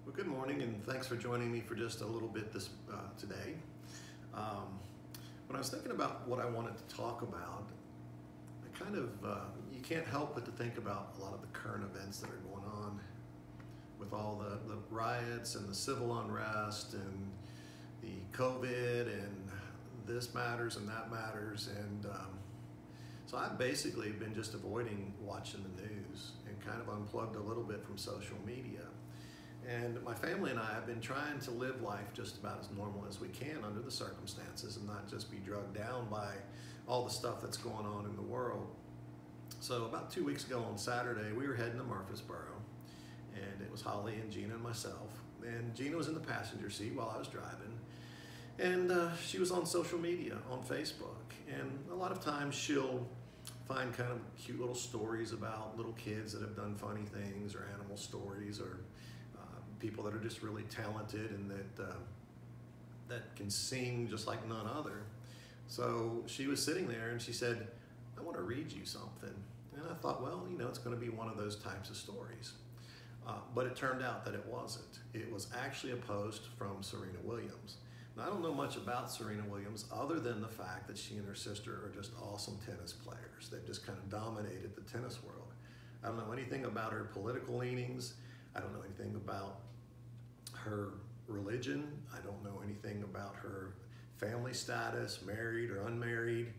Well, good morning, and thanks for joining me for just a little bit today. Um, when I was thinking about what I wanted to talk about, you can't help but to think about a lot of the current events that are going on with all the riots and the civil unrest and the COVID and this matters and that matters. So I've basically been just avoiding watching the news and kind of unplugged a little bit from social media. And my family and I have been trying to live life just about as normal as we can under the circumstances and not just be drugged down by all the stuff that's going on in the world. So about 2 weeks ago on Saturday, we were heading to Murfreesboro, and it was Holly and Gina and myself. And Gina was in the passenger seat while I was driving. And she was on social media, on Facebook. And a lot of times she'll find kind of cute little stories about little kids that have done funny things, or animal stories, or people that are just really talented and that can sing just like none other. So she was sitting there and she said, "I want to read you something." And I thought, well, it's going to be one of those types of stories. But it turned out that it wasn't. It was actually a post from Serena Williams. Now, I don't know much about Serena Williams other than the fact that she and her sister are just awesome tennis players. They've just kind of dominated the tennis world. I don't know anything about her political leanings. I don't know anything about her religion. I don't know anything about her family status, married or unmarried.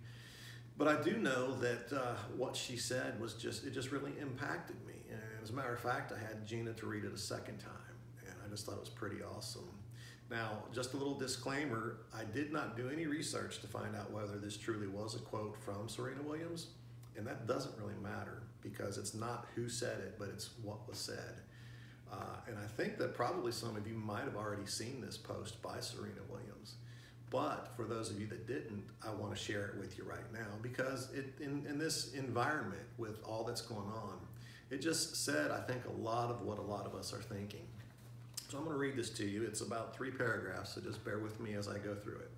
But I do know that what she said was it just really impacted me. And as a matter of fact, I had Gina to read it a second time, and I just thought it was pretty awesome. Now, just a little disclaimer, I did not do any research to find out whether this truly was a quote from Serena Williams, and that doesn't really matter because it's not who said it, but it's what was said. And I think that probably some of you might have already seen this post by Serena Williams. But for those of you that didn't, I want to share it with you right now because in this environment with all that's going on, it just said, I think, a lot of what a lot of us are thinking. So I'm going to read this to you. It's about 3 paragraphs, so just bear with me as I go through it.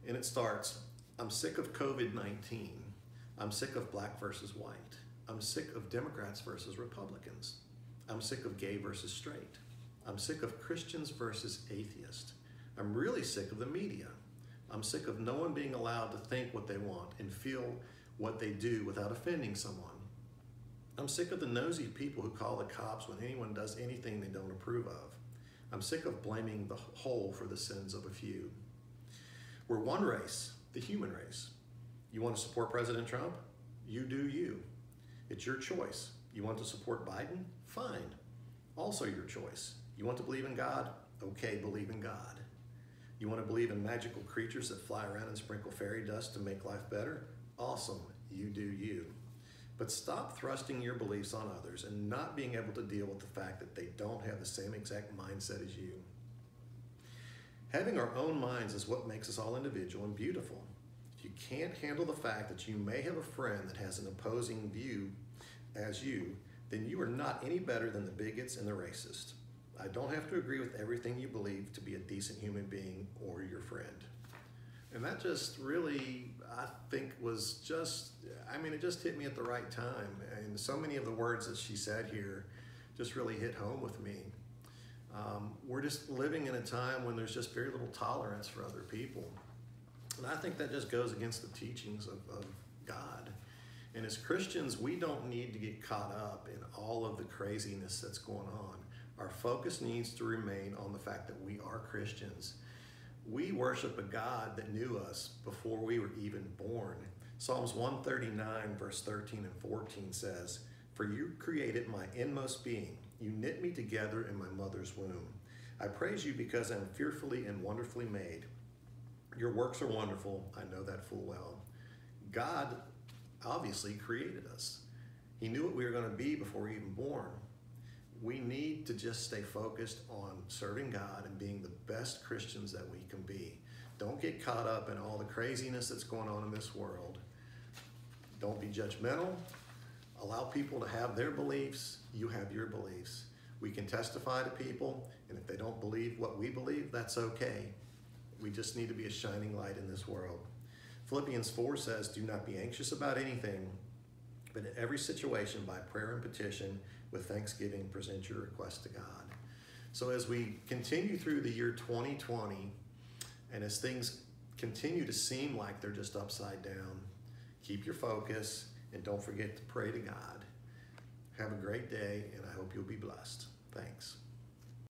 And it starts, "I'm sick of COVID-19. I'm sick of black versus white. I'm sick of Democrats versus Republicans. I'm sick of gay versus straight. I'm sick of Christians versus atheists. I'm really sick of the media. I'm sick of no one being allowed to think what they want and feel what they do without offending someone. I'm sick of the nosy people who call the cops when anyone does anything they don't approve of. I'm sick of blaming the whole for the sins of a few. We're one race, the human race. You want to support President Trump? You do you. It's your choice. You want to support Biden? Fine. Also your choice. You want to believe in God? Okay, believe in God. You want to believe in magical creatures that fly around and sprinkle fairy dust to make life better? Awesome. You do you. But stop thrusting your beliefs on others and not being able to deal with the fact that they don't have the same exact mindset as you. Having our own minds is what makes us all individual and beautiful. If you can't handle the fact that you may have a friend that has an opposing view as you, then you are not any better than the bigots and the racists. I don't have to agree with everything you believe to be a decent human being or your friend." And that just really, I think, was it just hit me at the right time. And so many of the words that she said here just really hit home with me. We're just living in a time when there's just very little tolerance for other people. And I think that just goes against the teachings of God. And as Christians, we don't need to get caught up in all of the craziness that's going on. Our focus needs to remain on the fact that we are Christians. We worship a God that knew us before we were even born. Psalms 139, verse 13 and 14 says, "For you created my inmost being. You knit me together in my mother's womb. I praise you because I am fearfully and wonderfully made. Your works are wonderful. I know that full well." God obviously created us. He knew what we were going to be before we were even born. We need to just stay focused on serving God and being the best Christians that we can be. Don't get caught up in all the craziness that's going on in this world. Don't be judgmental. Allow people to have their beliefs. You have your beliefs. We can testify to people, and if they don't believe what we believe, that's okay. We just need to be a shining light in this world. Philippians 4 says, "Do not be anxious about anything, but in every situation, by prayer and petition, with thanksgiving, present your request to God." So as we continue through the year 2020, and as things continue to seem like they're just upside down, keep your focus and don't forget to pray to God. Have a great day, and I hope you'll be blessed. Thanks.